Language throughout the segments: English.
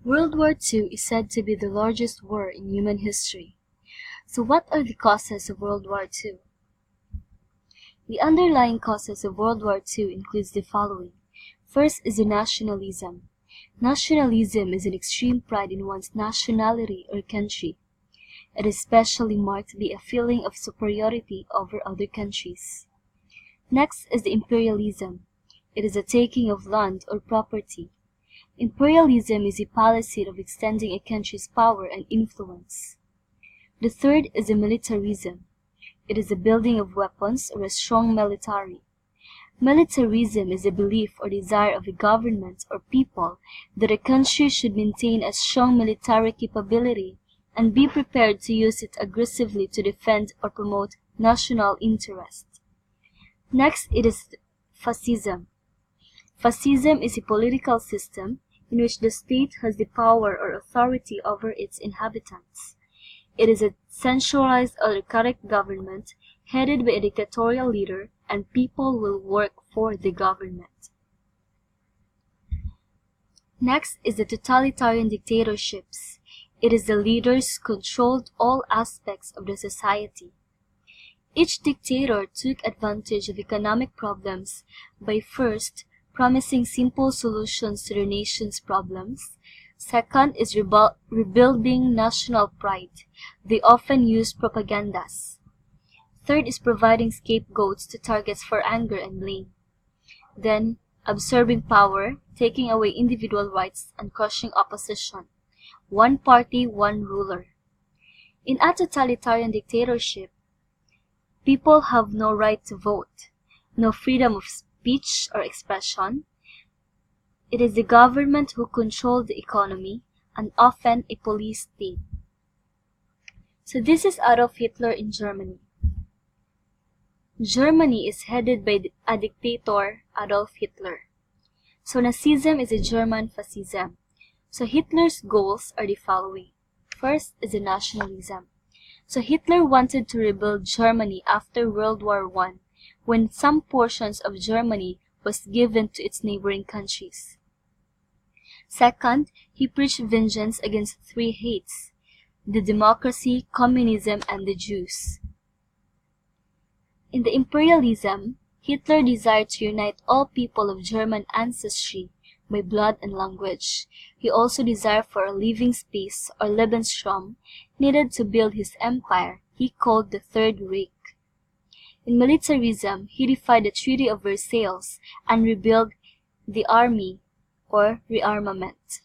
World War II is said to be the largest war in human history. So what are the causes of World War II? The underlying causes of World War II includes the following. First is the nationalism. Nationalism is an extreme pride in one's nationality or country. It is especially marked by a feeling of superiority over other countries. Next is the imperialism. It is a taking of land or property. Imperialism is a policy of extending a country's power and influence. The third is the militarism. It is the building of weapons or a strong military. Militarism is a belief or desire of a government or people that a country should maintain a strong military capability and be prepared to use it aggressively to defend or promote national interest. Next, it is fascism. Fascism is a political system in which the state has the power or authority over its inhabitants. It is a centralized autocratic government headed by a dictatorial leader, and people will work for the government. Next is the totalitarian dictatorships. It is the leaders controlled all aspects of the society. Each dictator took advantage of economic problems by first promising simple solutions to their nation's problems. Second is rebuilding national pride. They often use propagandas. Third is providing scapegoats to targets for anger and blame. Then, absorbing power, taking away individual rights and crushing opposition. One party, one ruler. In a totalitarian dictatorship, people have no right to vote, no freedom of speech or expression. It is the government who controls the economy and often a police state. So this is Adolf Hitler in Germany. Germany is headed by a dictator, Adolf Hitler. So Nazism is a German fascism. So Hitler's goals are the following. First is the nationalism. So Hitler wanted to rebuild Germany after World War I, when some portions of Germany was given to its neighboring countries. Second, he preached vengeance against three hates: the democracy, communism, and the Jews. In the imperialism, Hitler desired to unite all people of German ancestry by blood and language. He also desired for a living space or Lebensraum needed to build his empire he called the Third Reich. In militarism, he defied the Treaty of Versailles and rebuilt the army or rearmament.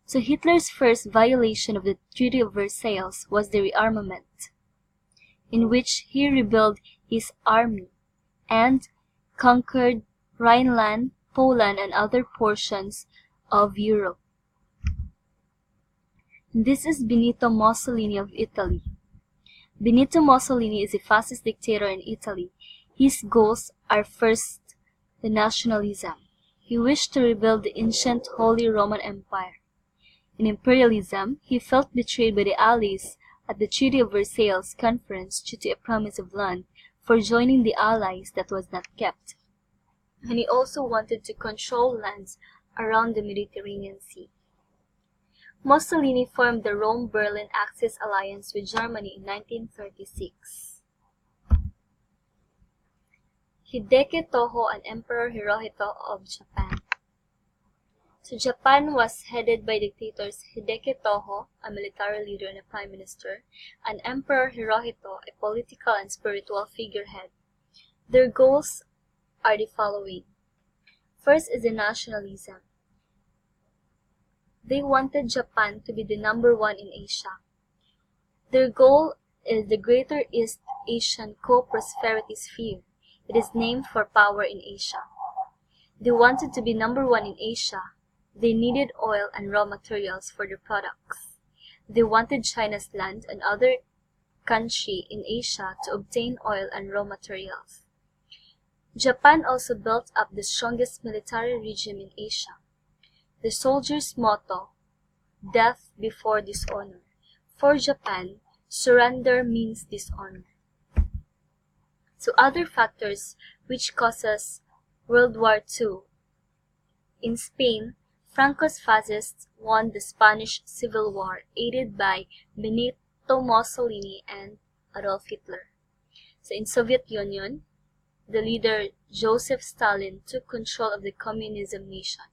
So Hitler's first violation of the Treaty of Versailles was the rearmament, in which he rebuilt his army and conquered Rhineland, Poland, and other portions of Europe. This is Benito Mussolini of Italy. Benito Mussolini is a fascist dictator in Italy. His goals are first, the nationalism. He wished to rebuild the ancient Holy Roman Empire. In imperialism, he felt betrayed by the Allies at the Treaty of Versailles conference due to a promise of land for joining the Allies that was not kept. And he also wanted to control lands around the Mediterranean Sea. Mussolini formed the Rome-Berlin Axis alliance with Germany in 1936. Hideki Toho and Emperor Hirohito of Japan. So Japan was headed by dictators Hideki Toho, a military leader and a prime minister, and Emperor Hirohito, a political and spiritual figurehead. Their goals are the following. First is the nationalism. They wanted Japan to be the number one in Asia. Their goal is the Greater East Asian Co-Prosperity Sphere. It is named for power in Asia. They wanted to be number one in Asia. They needed oil and raw materials for their products. They wanted China's land and other country in Asia to obtain oil and raw materials. Japan also built up the strongest military regime in Asia. The soldiers' motto, death before dishonor. For Japan, surrender means dishonor. So other factors which causes World War II. In Spain, Franco's fascists won the Spanish Civil War, aided by Benito Mussolini and Adolf Hitler. So in Soviet Union, the leader Joseph Stalin took control of the communist nation.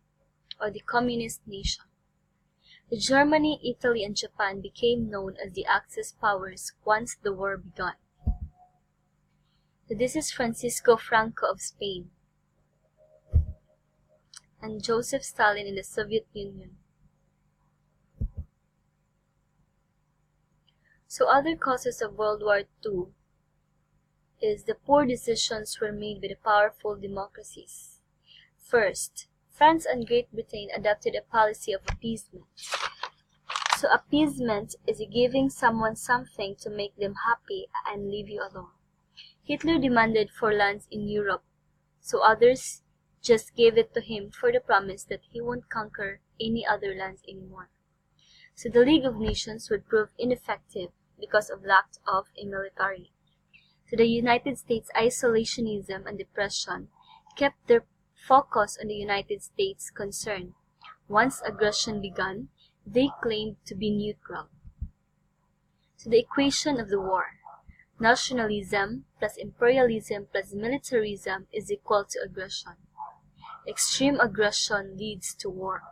Germany, Italy, and Japan became known as the Axis powers once the war began. So this is Francisco Franco of Spain and Joseph Stalin in the Soviet Union. So other causes of World War II is the poor decisions were made by the powerful democracies. First, France and Great Britain adopted a policy of appeasement. So appeasement is giving someone something to make them happy and leave you alone. Hitler demanded for lands in Europe, so others just gave it to him for the promise that he won't conquer any other lands anymore. So the League of Nations would prove ineffective because of lack of a military. So the United States' isolationism and depression kept their focus on the United States' concern. Once aggression began, they claimed to be neutral. So the equation of the war: nationalism plus imperialism plus militarism is equal to aggression. Extreme aggression leads to war.